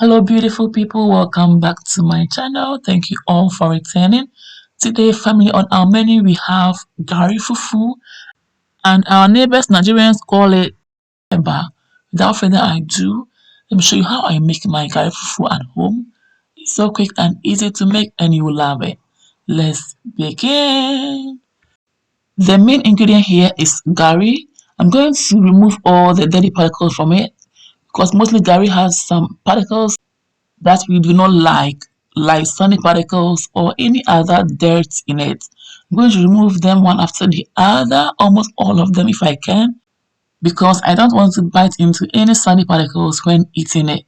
Hello, beautiful people. Welcome back to my channel. Thank you all for returning. Today, family, on our menu, we have Gari Fufu, and our neighbors, Nigerians, call it Eba. Without further ado, let me show you how I make my Gari Fufu at home. It's so quick and easy to make, and you will love it. Let's begin. The main ingredient here is Gari. I'm going to remove all the dirty particles from it because mostly Gari has some particles that we do not like sunny particles or any other dirt in it. I'm going to remove them one after the other, almost all of them if I can, because I don't want to bite into any sunny particles when eating it.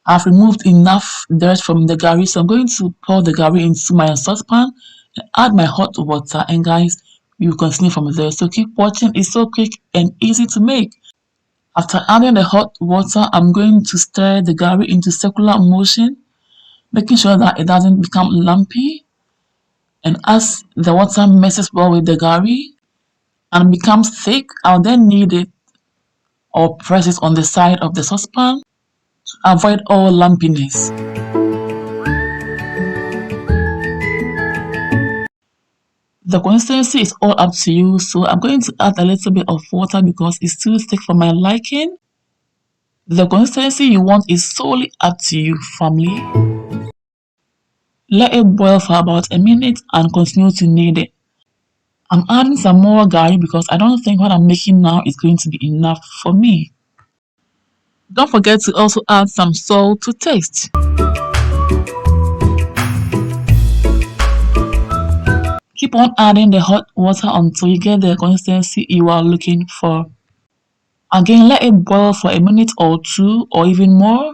I've removed enough dirt from the Gari, so I'm going to pour the Gari into my saucepan and add my hot water. And guys, you continue from there. So keep watching. It's so quick and easy to make. After adding the hot water, I'm going to stir the Gari into circular motion, making sure that it doesn't become lumpy. And as the water mixes well with the Gari and becomes thick, I'll then knead it or press it on the side of the saucepan to avoid all lumpiness. The consistency is all up to you, so I'm going to add a little bit of water because it's too thick for my liking. The consistency you want is solely up to you, family. Let it boil for about a minute and continue to knead it. I'm adding some more Gari because I don't think what I'm making now is going to be enough for me. Don't forget to also add some salt to taste. Keep on adding the hot water until you get the consistency you are looking for. Again, let it boil for a minute or two or even more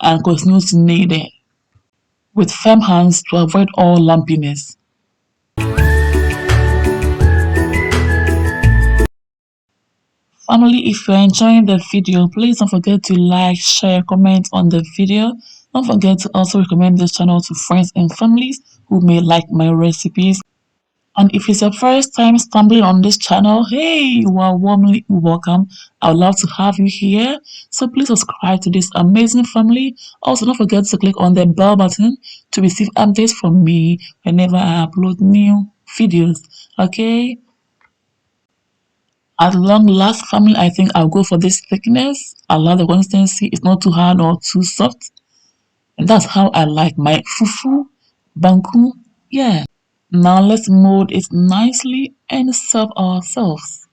and continue to knead it with firm hands to avoid all lumpiness. Family, if you're enjoying the video, please don't forget to like, share, comment on the video. Don't forget to also recommend this channel to friends and families who may like my recipes. And if it's your first time stumbling on this channel, hey, you are warmly welcome. I would love to have you here. So please subscribe to this amazing family. Also, don't forget to click on the bell button to receive updates from me whenever I upload new videos. Okay? At long last, family, I think I'll go for this thickness. I love the consistency. It's not too hard or too soft. And that's how I like my fufu, banku. Yeah. Now let's mold it nicely and serve ourselves.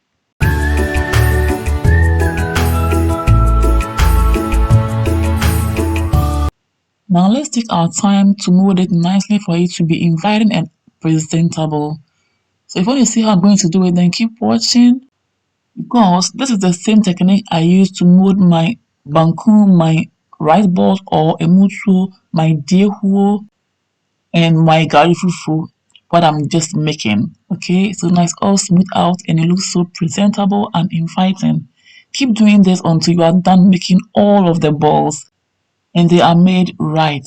Now let's take our time to mold it nicely for it to be inviting and presentable. So if you want to see how I'm going to do it, then keep watching, because this is the same technique I use to mold my banku, my rice balls, or emutu, my dehuo, and my Gari Fufu, what I'm just making. Okay, so now it's all smooth out and it looks so presentable and inviting. Keep doing this until you are done making all of the balls and they are made right.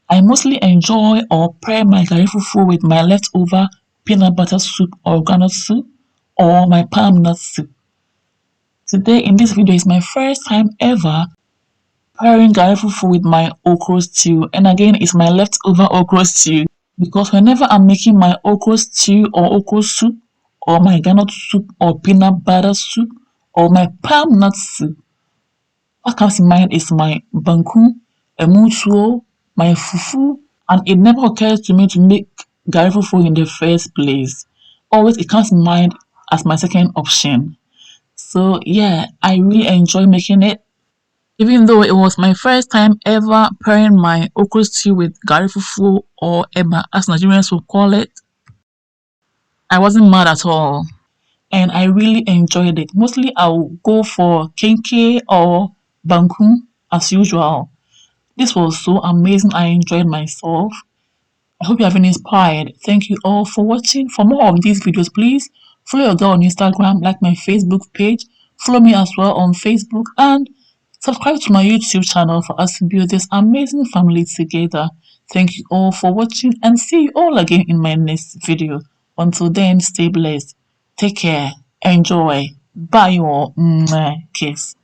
I mostly enjoy or pair my Gari Fufu with my leftover peanut butter soup or groundnut soup or my palm nut soup. Today in this video is my first time ever pairing Gari Fufu with my okra stew, and again it's my leftover okra stew, because whenever I'm making my okra stew or okra soup or my groundnut soup or peanut butter soup or my palm nut soup, what comes in mind is my banku, emutuo, my fufu, and it never occurs to me to make Gari Fufu in the first place. Always it comes in mind as my second option. So yeah, I really enjoy making it. Even though it was my first time ever pairing my okra stew with Gari Fufu or eba, as Nigerians will call it, I wasn't mad at all. And I really enjoyed it. Mostly I'll go for kenke or banku as usual. This was so amazing. I enjoyed myself. I hope you have been inspired. Thank you all for watching. For more of these videos, please follow your girl on Instagram, like my Facebook page, follow me as well on Facebook, and subscribe to my YouTube channel for us to build this amazing family together. Thank you all for watching and see you all again in my next video. Until then, stay blessed. Take care. Enjoy. Bye you all. Mwah. Kiss.